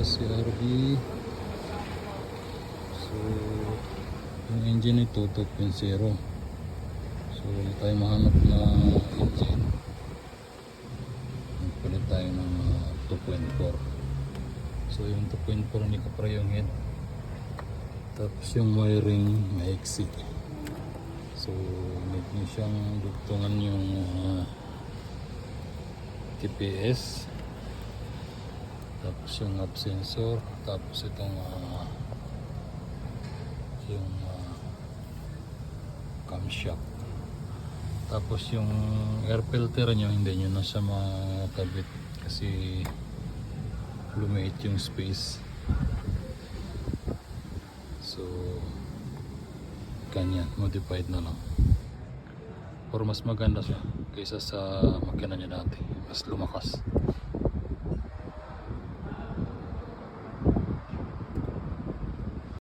CRV. So yung engine ito 2.0. So wala tayo mahanap na engine, magpalit tayo ng 2.4. So yung 2.4 hindi ka para yung head, tapos yung wiring maiksi. So need nyo siyang dugtungan yung TPS, tapos yung up sensor, tapos itong yung camshaft, tapos yung air filter nyo hindi nyo na siya makabit kasi lumiit yung space. So ganyan, modified na lang, pero mas maganda siya kaysa sa makina niya dati, mas lumakas.